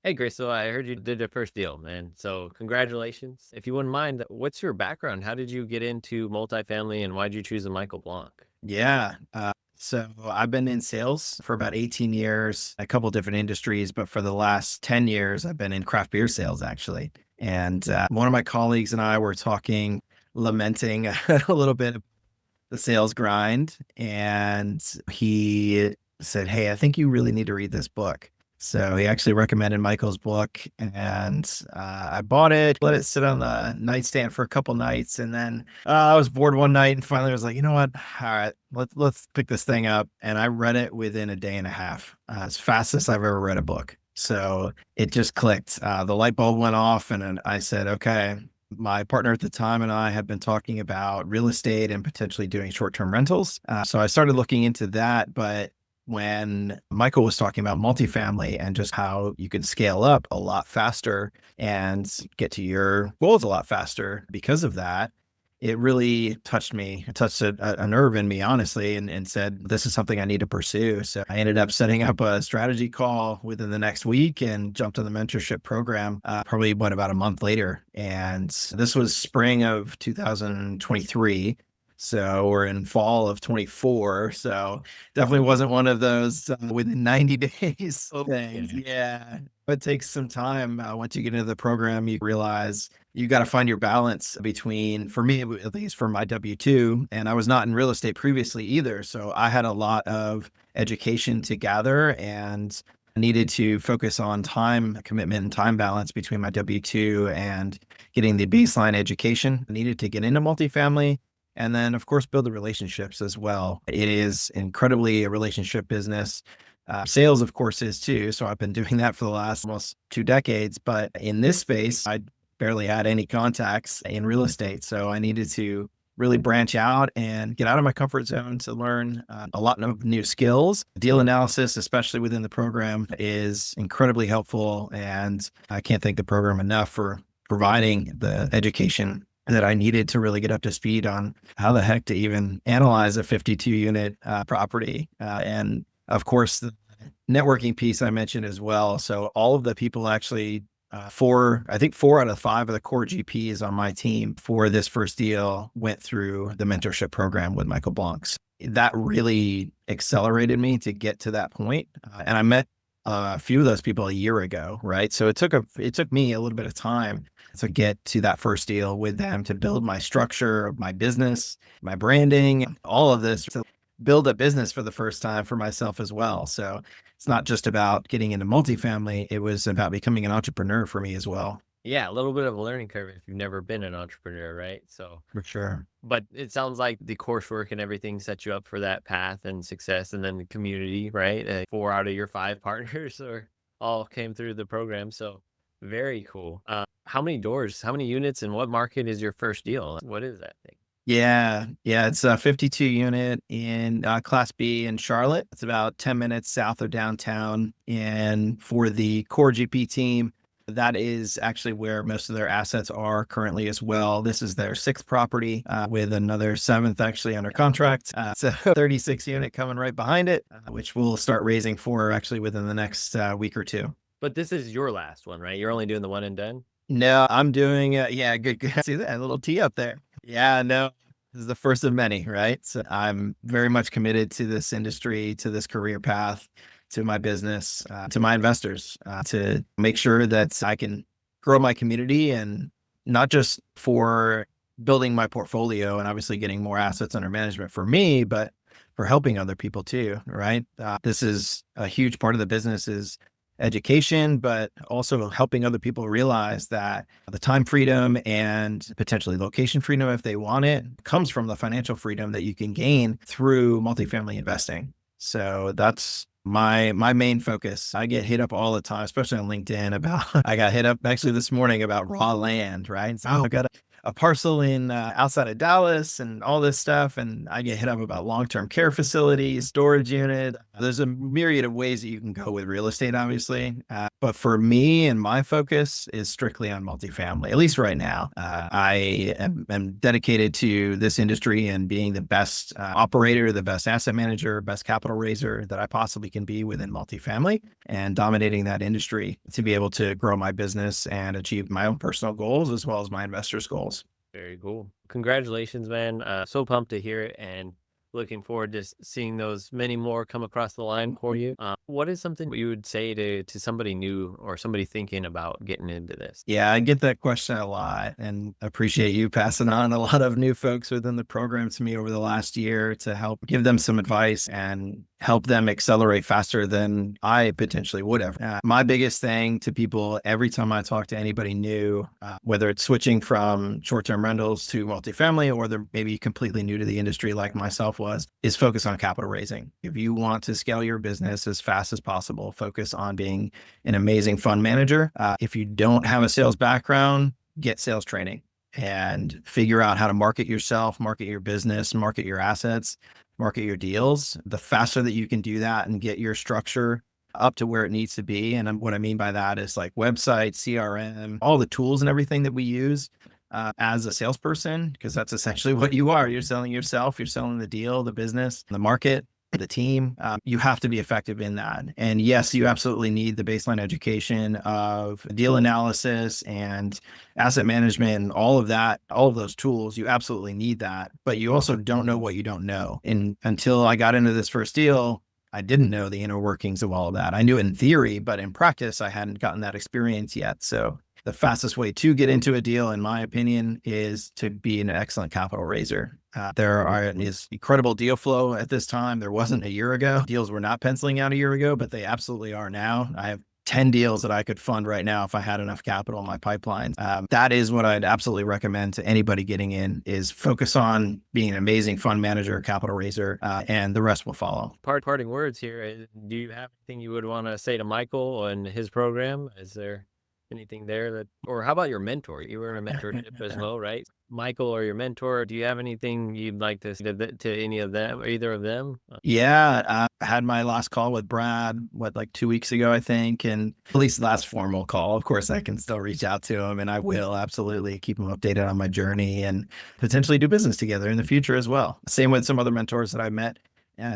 Hey, Grace, so I heard you did the first deal, man. So congratulations. If you wouldn't mind, what's your background? How did you get into multifamily and why'd you choose a Michael Blanc? Yeah. So I've been in sales for about 18 years, a couple different industries, but for the last 10 years, I've been in craft beer sales actually. And one of my colleagues and I were talking, lamenting a little bit of the sales grind. And he said, "Hey, I think you really need to read this book." So he actually recommended Michael's book, and I bought it, let it sit on the nightstand for a couple nights, and then I was bored one night, and finally was like, "You know what? All right, let's pick this thing up." And I read it within a day and a half, as fast as I've ever read a book. So it just clicked. The light bulb went off, and then I said, "Okay." My partner at the time and I had been talking about real estate and potentially doing short-term rentals. So I started looking into that. But when Michael was talking about multifamily and just how you can scale up a lot faster and get to your goals a lot faster because of that, it really touched me. It touched a nerve in me, honestly, and said, this is something I need to pursue. So I ended up setting up a strategy call within the next week and jumped on the mentorship program, probably about a month later. And this was spring of 2023. So we're in fall of 24. So definitely wasn't one of those within 90 days Oh, things. yeah. Yeah. But it takes some time. Once you get into the program, you realize you got to find your balance between, for me, at least for my W-2, and I was not in real estate previously either. So I had a lot of education to gather and I needed to focus on time commitment and time balance between my W-2 and getting the baseline education. I needed to get into multifamily and then, of course, build the relationships as well. It is incredibly a relationship business. Sales, of course, is too. So I've been doing that for the last almost 2 decades. But in this space, I barely had any contacts in real estate. So I needed to really branch out and get out of my comfort zone to learn a lot of new skills. Deal analysis, especially within the program, is incredibly helpful. And I can't thank the program enough for providing the education that I needed to really get up to speed on how the heck to even analyze a 52 unit property. And of course, the networking piece I mentioned as well. So all of the people actually, I think 4 out of 5 of the core GPs on my team for this first deal went through the mentorship program with Michael Blancs. That really accelerated me to get to that point. And I met a few of those people a year ago, right? So it took me a little bit of time to get to that first deal with them, to build my structure of my business, my branding, all of this, to build a business for the first time for myself as well. So it's not just about getting into multifamily. It was about becoming an entrepreneur for me as well. Yeah, a little bit of a learning curve if you've never been an entrepreneur, right? So, For sure. but it sounds like the coursework and everything set you up for that path and success, and then the community, right? 4 out of your 5 partners or all came through the program. So, very cool. How many doors, how many units, and what market is your first deal? What is that thing? Yeah. Yeah. It's a 52 unit in Class B in Charlotte. It's about 10 minutes south of downtown. And for the core GP team, that is actually where most of their assets are currently as well. This is their sixth property with another seventh actually under contract. So 36 unit coming right behind it, which we'll start raising for actually within the next week or two. But this is your last one, right? You're only doing the one and done? No, I'm doing, yeah, good, good. See that little tee up there? Yeah, no, this is the first of many, right? So I'm very much committed to this industry, to this career path, to my business, to my investors, to make sure that I can grow my community and not just for building my portfolio and obviously getting more assets under management for me, but for helping other people too, right? This is a huge part of the business is education, but also helping other people realize that the time freedom and potentially location freedom, if they want it, comes from the financial freedom that you can gain through multifamily investing. So that's my main focus. I get hit up all the time, especially on LinkedIn about, I got hit up actually this morning about raw land, right? So I got a parcel in outside of Dallas and all this stuff. And I get hit up about long-term care facilities, storage unit, There's a myriad of ways that you can go with real estate, obviously. But for me and my focus is strictly on multifamily, at least right now. I am dedicated to this industry and being the best operator, the best asset manager, best capital raiser that I possibly can be within multifamily, and dominating that industry to be able to grow my business and achieve my own personal goals as well as my investors' goals. Very cool. Congratulations, man. So pumped to hear it and looking forward to seeing those many more come across the line for you. What is something you would say to somebody new or somebody thinking about getting into this? Yeah, I get that question a lot and appreciate you passing on a lot of new folks within the program to me over the last year to help give them some advice and help them accelerate faster than I potentially would have. My biggest thing to people every time I talk to anybody new, whether it's switching from short-term rentals to multifamily or they're maybe completely new to the industry like myself was, is focus on capital raising. If you want to scale your business as fast as possible, focus on being an amazing fund manager. If you don't have a sales background, get sales training and figure out how to market yourself, market your business, market your assets, market your deals. The faster that you can do that and get your structure up to where it needs to be. And what I mean by that is like website, CRM, all the tools and everything that we use as a salesperson, because that's essentially what you are. You're selling yourself, you're selling the deal, the business, the market, the team. You have to be effective in that. And yes, you absolutely need the baseline education of deal analysis and asset management and all of that, all of those tools. You absolutely need that. But you also don't know what you don't know. And until I got into this first deal, I didn't know the inner workings of all of that. I knew it in theory, but in practice, I hadn't gotten that experience yet. So the fastest way to get into a deal, in my opinion, is to be an excellent capital raiser. Is incredible deal flow at this time. There wasn't a year ago. Deals were not penciling out a year ago, but they absolutely are now. I have 10 deals that I could fund right now if I had enough capital in my pipeline. That is what I'd absolutely recommend to anybody getting in is focus on being an amazing fund manager, capital raiser, and the rest will follow. Parting words here. Do you have anything you would want to say to Michael and his program? Is there anything there or how about your mentor? You were in a mentorship as well, right? Michael or your mentor, do you have anything you'd like to say to any of them, or either of them? Yeah, I had my last call with Brad, like 2 weeks ago, I think, and at least last formal call. Of course, I can still reach out to him and I will absolutely keep him updated on my journey and potentially do business together in the future as well. Same with some other mentors that I met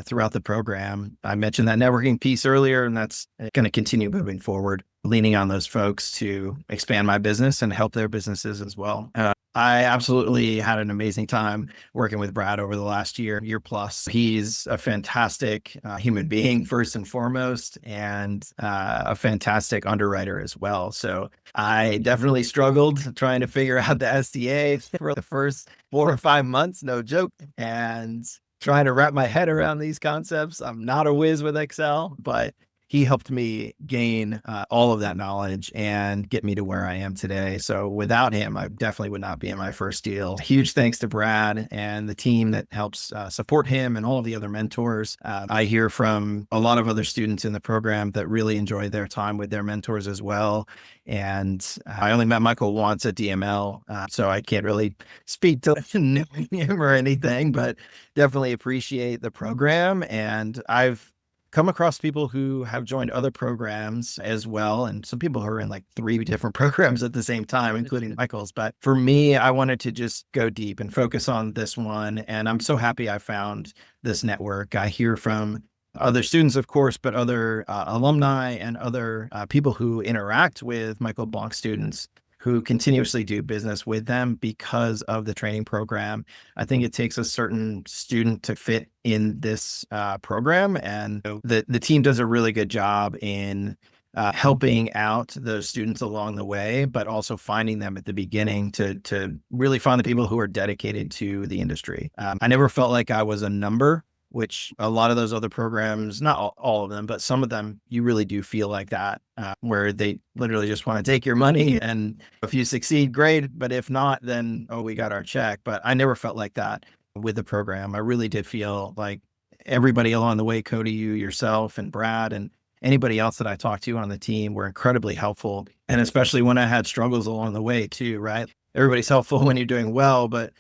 throughout the program. I mentioned that networking piece earlier, and that's going to continue moving forward, leaning on those folks to expand my business and help their businesses as well. I absolutely had an amazing time working with Brad over the last year plus. He's a fantastic human being, first and foremost, and a fantastic underwriter as well. So I definitely struggled trying to figure out the SDA for the first 4 or 5 months, no joke, and trying to wrap my head around these concepts. I'm not a whiz with Excel, but he helped me gain all of that knowledge and get me to where I am today. So without him, I definitely would not be in my first deal. Huge thanks to Brad and the team that helps support him and all of the other mentors. I hear from a lot of other students in the program that really enjoy their time with their mentors as well. And I only met Michael once at DML, so I can't really speak to knowing him or anything, but definitely appreciate the program. And I've come across people who have joined other programs as well, and some people who are in like 3 different programs at the same time, including Michael's. But for me, I wanted to just go deep and focus on this one. And I'm so happy I found this network. I hear from other students, of course, but other alumni and other people who interact with Michael Blanc students who continuously do business with them because of the training program. I think it takes a certain student to fit in this program, and the team does a really good job in helping out those students along the way, but also finding them at the beginning to really find the people who are dedicated to the industry. I never felt like I was a number, which a lot of those other programs, not all of them, but some of them, you really do feel like that, where they literally just want to take your money. And if you succeed, great. But if not, then, oh, we got our check. But I never felt like that with the program. I really did feel like everybody along the way, Cody, you, yourself, and Brad, and anybody else that I talked to on the team were incredibly helpful. And especially when I had struggles along the way too, right? Everybody's helpful when you're doing well, but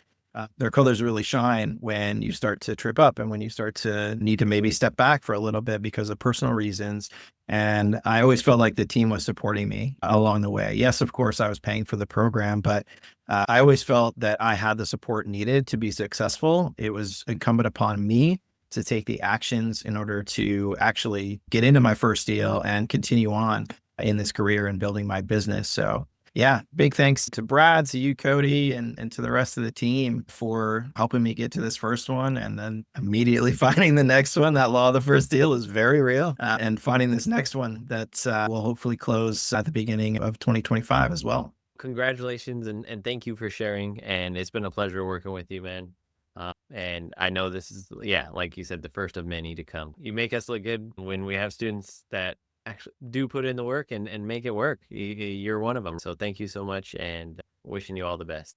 their colors really shine when you start to trip up and when you start to need to maybe step back for a little bit because of personal reasons. And I always felt like the team was supporting me along the way. Yes, of course, I was paying for the program, but I always felt that I had the support needed to be successful. It was incumbent upon me to take the actions in order to actually get into my first deal and continue on in this career and building my business. So yeah, big thanks to Brad, to you, Cody, and to the rest of the team for helping me get to this first one and then immediately finding the next one. That law of the first deal is very real. And finding this next one that will hopefully close at the beginning of 2025 as well. Congratulations and thank you for sharing. And it's been a pleasure working with you, man. And I know this is, yeah, like you said, the first of many to come. You make us look good when we have students that actually do put in the work and make it work. You're one of them. So thank you so much and wishing you all the best.